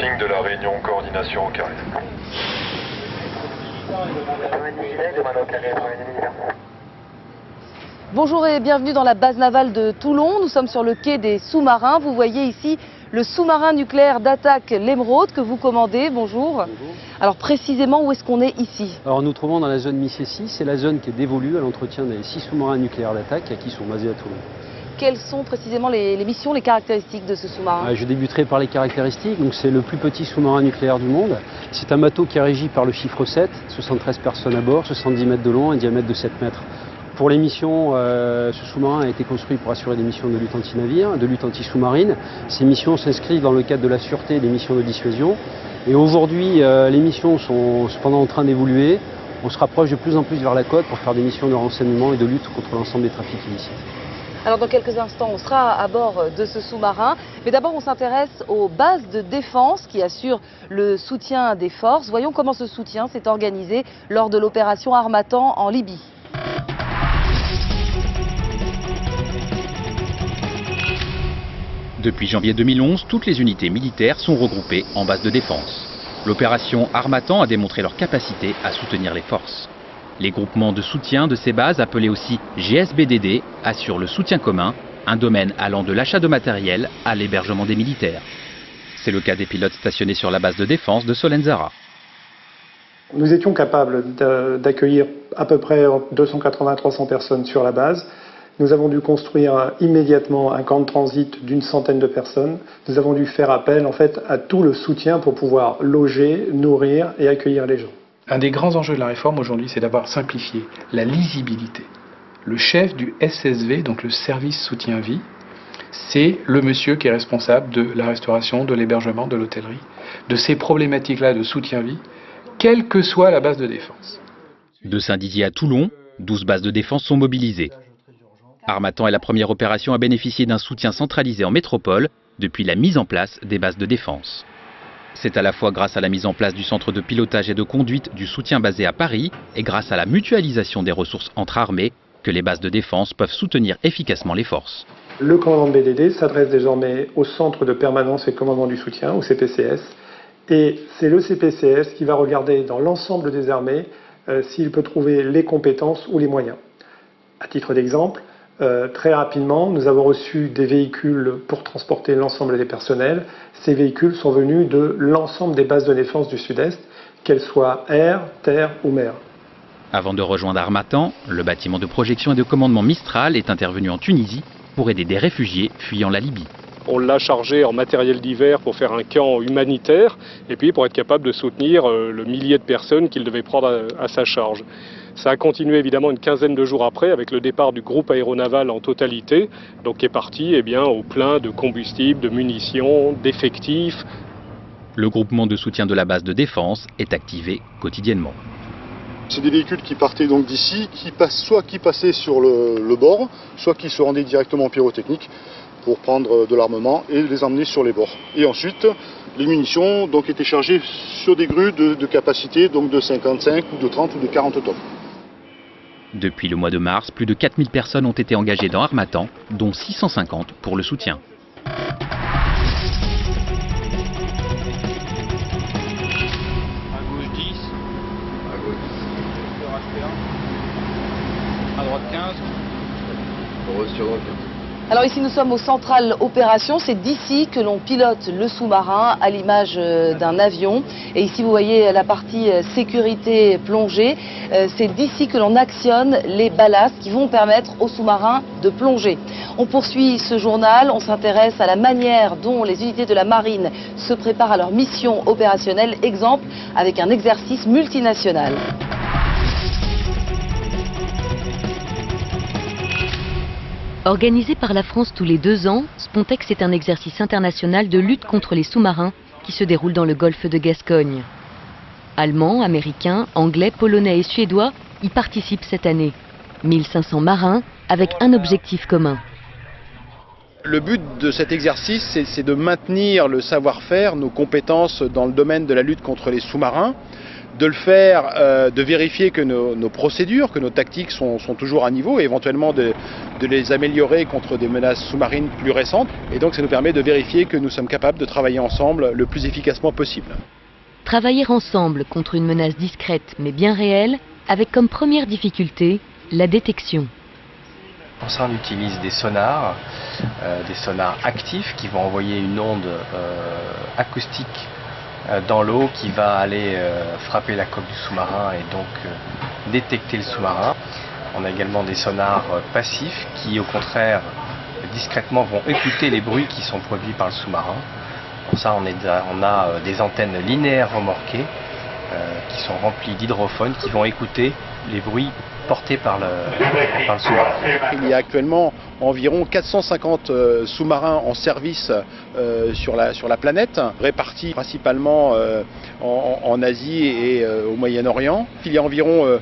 briefing de la réunion coordination au carré. Bonjour et bienvenue dans la base navale de Toulon. Nous sommes sur le quai des sous-marins. Vous voyez ici le sous-marin nucléaire d'attaque l'Émeraude que vous commandez. Bonjour. Bonjour. Alors précisément, où est-ce qu'on est ici? Alors nous nous trouvons dans la zone Missessis. C'est la zone qui est dévolue à l'entretien des 6 sous-marins nucléaires d'attaque qui sont basés à Toulon. Quelles sont précisément les missions, les caractéristiques de ce sous-marin? Je débuterai par les caractéristiques. Donc c'est le plus petit sous-marin nucléaire du monde. C'est un bateau qui est régi par le chiffre 7, 73 personnes à bord, 70 mètres de long, un diamètre de 7 mètres. Pour les missions, ce sous-marin a été construit pour assurer des missions de lutte anti-navire, de lutte anti-sous-marine. Ces missions s'inscrivent dans le cadre de la sûreté et des missions de dissuasion. Et aujourd'hui, les missions sont cependant en train d'évoluer. On se rapproche de plus en plus vers la côte pour faire des missions de renseignement et de lutte contre l'ensemble des trafics illicites. Alors dans quelques instants, on sera à bord de ce sous-marin. Mais d'abord, on s'intéresse aux bases de défense qui assurent le soutien des forces. Voyons comment ce soutien s'est organisé lors de l'opération Harmattan en Libye. Depuis janvier 2011, toutes les unités militaires sont regroupées en base de défense. L'opération Harmattan a démontré leur capacité à soutenir les forces. Les groupements de soutien de ces bases, appelés aussi GSBDD, assurent le soutien commun, un domaine allant de l'achat de matériel à l'hébergement des militaires. C'est le cas des pilotes stationnés sur la base de défense de Solenzara. Nous étions capables d'accueillir à peu près 280-300 personnes sur la base. Nous avons dû construire immédiatement un camp de transit d'une centaine de personnes. Nous avons dû faire appel en fait à tout le soutien pour pouvoir loger, nourrir et accueillir les gens. Un des grands enjeux de la réforme aujourd'hui, c'est d'avoir simplifié la lisibilité. Le chef du SSV, donc le service soutien-vie, c'est le monsieur qui est responsable de la restauration, de l'hébergement, de l'hôtellerie, de ces problématiques-là de soutien-vie, quelle que soit la base de défense. De Saint-Dizier à Toulon, 12 bases de défense sont mobilisées. Harmattan est la première opération à bénéficier d'un soutien centralisé en métropole depuis la mise en place des bases de défense. C'est à la fois grâce à la mise en place du centre de pilotage et de conduite du soutien basé à Paris et grâce à la mutualisation des ressources entre armées que les bases de défense peuvent soutenir efficacement les forces. Le commandant de BDD s'adresse désormais au centre de permanence et de commandement du soutien, au CPCS, et c'est le CPCS qui va regarder dans l'ensemble des armées s'il peut trouver les compétences ou les moyens. À titre d'exemple, très rapidement, nous avons reçu des véhicules pour transporter l'ensemble des personnels. Ces véhicules sont venus de l'ensemble des bases de défense du Sud-Est, qu'elles soient air, terre ou mer. Avant de rejoindre Harmattan, le bâtiment de projection et de commandement Mistral est intervenu en Tunisie pour aider des réfugiés fuyant la Libye. On l'a chargé en matériel divers pour faire un camp humanitaire et puis pour être capable de soutenir le millier de personnes qu'il devait prendre à sa charge. Ça a continué évidemment une quinzaine de jours après avec le départ du groupe aéronaval en totalité, donc qui est parti au plein de combustible, de munitions, d'effectifs. Le groupement de soutien de la base de défense est activé quotidiennement. C'est des véhicules qui partaient donc d'ici, soit qui passaient sur le bord, soit qui se rendaient directement en pyrotechnique pour prendre de l'armement et les emmener sur les bords. Et ensuite, les munitions donc étaient chargées sur des grues de capacité donc de 55 ou de 30 ou de 40 tonnes. Depuis le mois de mars, plus de 4000 personnes ont été engagées dans Harmattan, dont 650 pour le soutien. À gauche 10. À gauche 10. À droite 15. Alors ici nous sommes au central opération, c'est d'ici que l'on pilote le sous-marin à l'image d'un avion. Et ici vous voyez la partie sécurité plongée, c'est d'ici que l'on actionne les ballasts qui vont permettre au sous-marin de plonger. On poursuit ce journal, on s'intéresse à la manière dont les unités de la marine se préparent à leur mission opérationnelle, exemple avec un exercice multinational. Organisé par la France tous les 2 ans, Spontex est un exercice international de lutte contre les sous-marins qui se déroule dans le golfe de Gascogne. Allemands, Américains, Anglais, Polonais et Suédois y participent cette année. 1500 marins avec un objectif commun. Le but de cet exercice, c'est de maintenir le savoir-faire, nos compétences dans le domaine de la lutte contre les sous-marins, de le faire, de vérifier que nos procédures, que nos tactiques sont toujours à niveau et éventuellement de les améliorer contre des menaces sous-marines plus récentes. Et donc ça nous permet de vérifier que nous sommes capables de travailler ensemble le plus efficacement possible. Travailler ensemble contre une menace discrète mais bien réelle, avec comme première difficulté la détection. Pour ça, on utilise des sonars actifs qui vont envoyer une onde acoustique dans l'eau qui va aller frapper la coque du sous-marin et donc détecter le sous-marin. On a également des sonars passifs qui, au contraire, discrètement vont écouter les bruits qui sont produits par le sous-marin. Pour ça, on a des antennes linéaires remorquées qui sont remplies d'hydrophones qui vont écouter les bruits portés par le sous-marin. Il y a actuellement environ 450 sous-marins en service sur la planète, répartis principalement en Asie et au Moyen-Orient. Il y a environ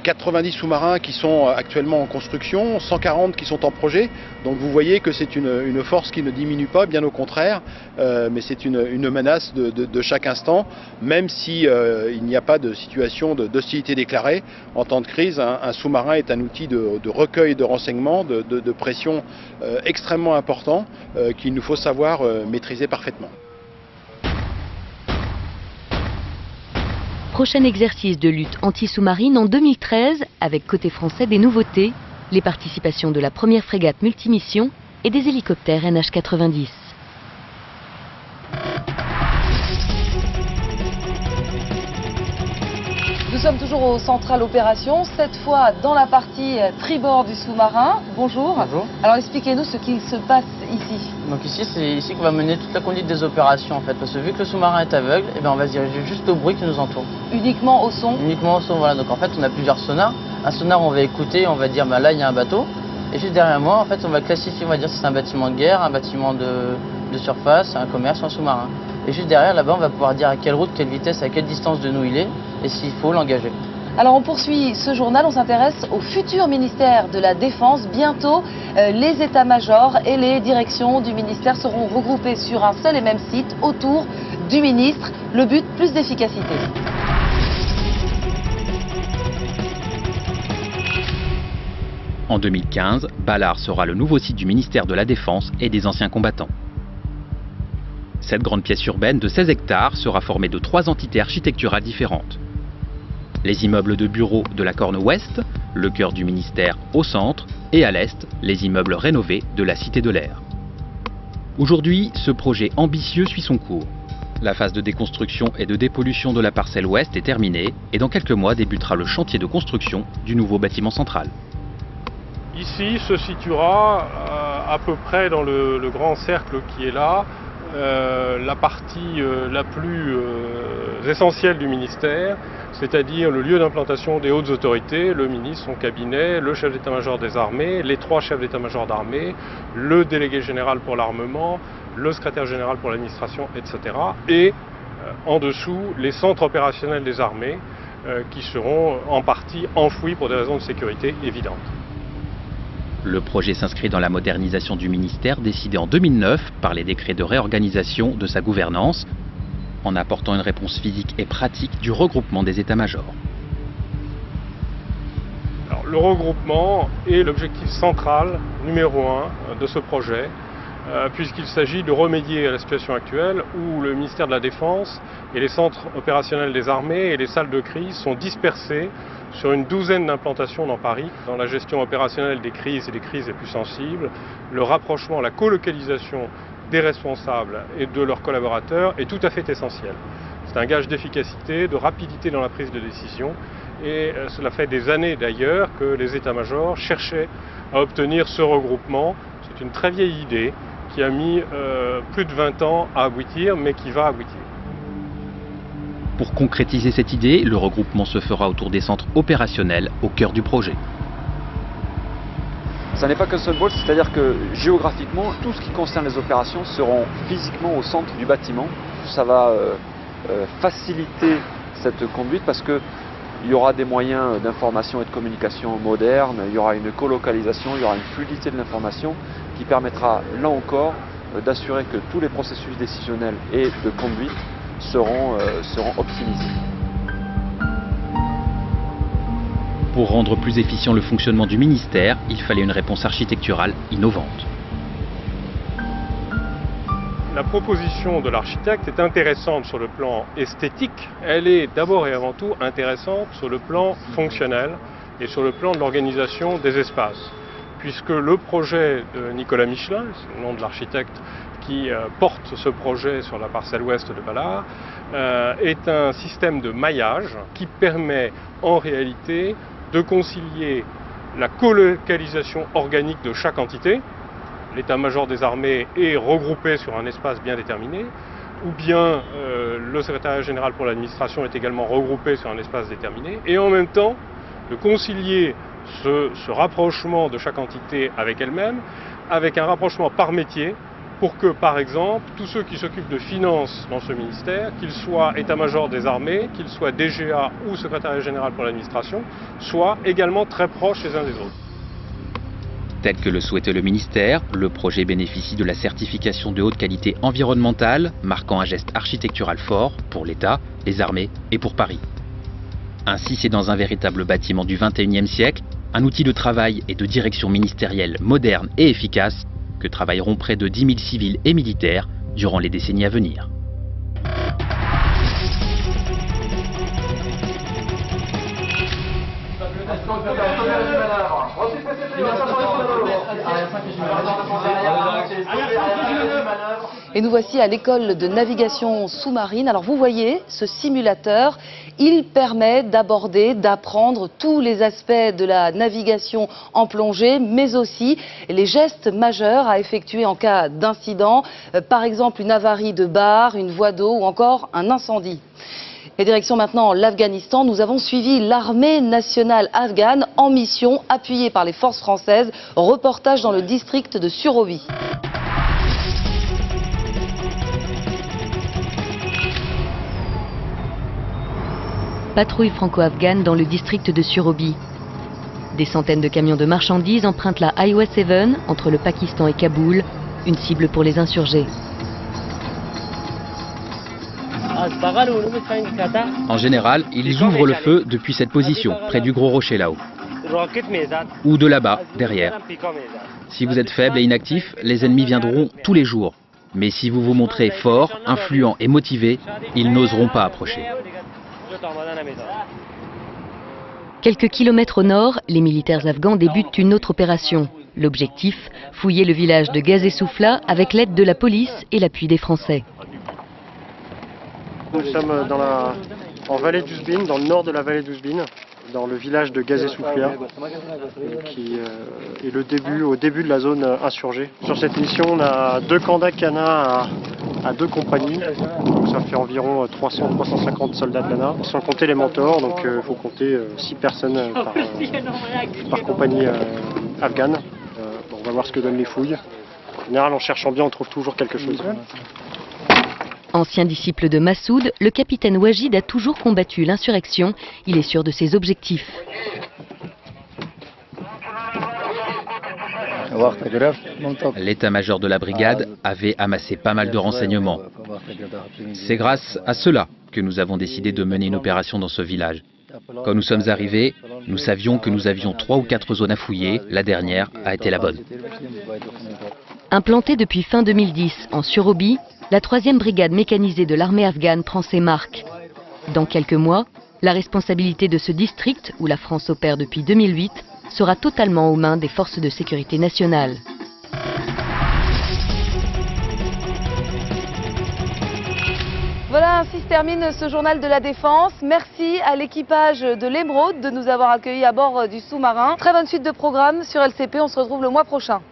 90 sous-marins qui sont actuellement en construction, 140 qui sont en projet. Donc vous voyez que c'est une force qui ne diminue pas, bien au contraire, mais c'est une menace de chaque instant, même si il n'y a pas de situation d'hostilité déclarée. En temps de crise, un sous-marin est un outil de recueil de renseignements, de pression extrêmement important qu'il nous faut savoir maîtriser parfaitement. Prochain exercice de lutte anti-sous-marine en 2013, avec côté français des nouveautés, les participations de la première frégate multimission et des hélicoptères NH-90. Nous sommes toujours au Central Opération, cette fois dans la partie tribord du sous-marin. Bonjour. Bonjour. Alors expliquez-nous ce qu'il se passe ici. Donc ici, c'est ici qu'on va mener toute la conduite des opérations en fait, parce que vu que le sous-marin est aveugle, eh bien, on va se diriger juste au bruit qui nous entoure. Uniquement au son? Uniquement au son, voilà. Donc en fait, on a plusieurs sonars. Un sonar, on va écouter, on va dire, bah, là il y a un bateau. Et juste derrière moi, en fait, on va classifier, on va dire si c'est un bâtiment de guerre, un bâtiment de surface, un commerce ou un sous-marin. Et juste derrière, là-bas, on va pouvoir dire à quelle route, quelle vitesse, à quelle distance de nous il est, et s'il faut l'engager. Alors on poursuit ce journal, on s'intéresse au futur ministère de la Défense. Bientôt, les états-majors et les directions du ministère seront regroupés sur un seul et même site autour du ministre. Le but, plus d'efficacité. En 2015, Ballard sera le nouveau site du ministère de la Défense et des anciens combattants. Cette grande pièce urbaine de 16 hectares sera formée de 3 entités architecturales différentes. Les immeubles de bureaux de la corne ouest, le cœur du ministère au centre, et à l'est, les immeubles rénovés de la Cité de l'Air. Aujourd'hui, ce projet ambitieux suit son cours. La phase de déconstruction et de dépollution de la parcelle ouest est terminée et dans quelques mois débutera le chantier de construction du nouveau bâtiment central. Ici se situera à peu près dans le grand cercle qui est là, la partie la plus essentielle du ministère, c'est-à-dire le lieu d'implantation des hautes autorités, le ministre, son cabinet, le chef d'état-major des armées, les 3 chefs d'état-major d'armée, le délégué général pour l'armement, le secrétaire général pour l'administration, etc. Et en dessous, les centres opérationnels des armées qui seront en partie enfouis pour des raisons de sécurité évidentes. Le projet s'inscrit dans la modernisation du ministère décidée en 2009 par les décrets de réorganisation de sa gouvernance, en apportant une réponse physique et pratique du regroupement des états-majors. Le regroupement est l'objectif central, numéro 1 de ce projet, puisqu'il s'agit de remédier à la situation actuelle où le ministère de la Défense et les centres opérationnels des armées et les salles de crise sont dispersés sur une douzaine d'implantations dans Paris. Dans la gestion opérationnelle des crises et des crises les plus sensibles, le rapprochement, la colocalisation des responsables et de leurs collaborateurs est tout à fait essentiel. C'est un gage d'efficacité, de rapidité dans la prise de décision et cela fait des années d'ailleurs que les états-majors cherchaient à obtenir ce regroupement. C'est une très vieille idée qui a mis plus de 20 ans à aboutir mais qui va aboutir. Pour concrétiser cette idée, le regroupement se fera autour des centres opérationnels au cœur du projet. Ça n'est pas qu'un seul pôle, c'est-à-dire que géographiquement, tout ce qui concerne les opérations seront physiquement au centre du bâtiment. Ça va faciliter cette conduite parce qu'il y aura des moyens d'information et de communication modernes, il y aura une colocalisation, il y aura une fluidité de l'information qui permettra, là encore, d'assurer que tous les processus décisionnels et de conduite seront optimisés. Pour rendre plus efficient le fonctionnement du ministère, il fallait une réponse architecturale innovante. La proposition de l'architecte est intéressante sur le plan esthétique. Elle est d'abord et avant tout intéressante sur le plan fonctionnel et sur le plan de l'organisation des espaces. Puisque le projet de Nicolas Michelin, c'est le nom de l'architecte qui porte ce projet sur la parcelle ouest de Balard, est un système de maillage qui permet en réalité de concilier la colocalisation organique de chaque entité. L'état-major des armées est regroupé sur un espace bien déterminé, ou bien le secrétariat général pour l'administration est également regroupé sur un espace déterminé, et en même temps de concilier ce rapprochement de chaque entité avec elle-même, avec un rapprochement par métier, pour que, par exemple, tous ceux qui s'occupent de finances dans ce ministère, qu'ils soient état-major des armées, qu'ils soient DGA ou secrétariat général pour l'administration, soient également très proches les uns des autres. Tel que le souhaitait le ministère, le projet bénéficie de la certification de haute qualité environnementale, marquant un geste architectural fort pour l'État, les armées et pour Paris. Ainsi, c'est dans un véritable bâtiment du XXIe siècle, un outil de travail et de direction ministérielle moderne et efficace, que travailleront près de 10 000 civils et militaires durant les décennies à venir. Et nous voici à l'école de navigation sous-marine. Alors vous voyez, ce simulateur, il permet d'aborder, d'apprendre tous les aspects de la navigation en plongée, mais aussi les gestes majeurs à effectuer en cas d'incident, par exemple une avarie de barre, une voie d'eau ou encore un incendie. Et direction maintenant l'Afghanistan, nous avons suivi l'armée nationale afghane en mission appuyée par les forces françaises. Reportage dans le district de Surovi. Patrouille franco-afghane dans le district de Surobi. Des centaines de camions de marchandises empruntent la Highway 7 entre le Pakistan et Kaboul, une cible pour les insurgés. En général, ils ouvrent le feu depuis cette position, près du gros rocher là-haut. Ou de là-bas, derrière. Si vous êtes faible et inactif, les ennemis viendront tous les jours. Mais si vous vous montrez fort, influent et motivé, ils n'oseront pas approcher. Quelques kilomètres au nord, les militaires afghans débutent une autre opération. L'objectif, fouiller le village de Gazé-Soufla avec l'aide de la police et l'appui des Français. Nous sommes en vallée d'Ouzbine, dans le nord de la vallée d'Ouzbine, dans le village de Gazé-Soufla, qui est au début de la zone insurgée. Sur cette mission, on a 2 Kanda-Kana à 2 compagnies, donc ça fait environ 300-350 soldats de l'ANA, sans compter les mentors, donc il faut compter 6 personnes par compagnie afghane. On va voir ce que donnent les fouilles. En général, en cherchant bien, on trouve toujours quelque chose. Ancien disciple de Massoud, le capitaine Wajid a toujours combattu l'insurrection. Il est sûr de ses objectifs. L'état-major de la brigade avait amassé pas mal de renseignements. C'est grâce à cela que nous avons décidé de mener une opération dans ce village. Quand nous sommes arrivés, nous savions que nous avions 3 ou 4 zones à fouiller. La dernière a été la bonne. Implantée depuis fin 2010 en Surobi, la 3e brigade mécanisée de l'armée afghane prend ses marques. Dans quelques mois, la responsabilité de ce district, où la France opère depuis 2008, sera totalement aux mains des forces de sécurité nationale. Voilà, ainsi se termine ce journal de la Défense. Merci à l'équipage de l'Émeraude de nous avoir accueillis à bord du sous-marin. Très bonne suite de programme sur LCP, on se retrouve le mois prochain.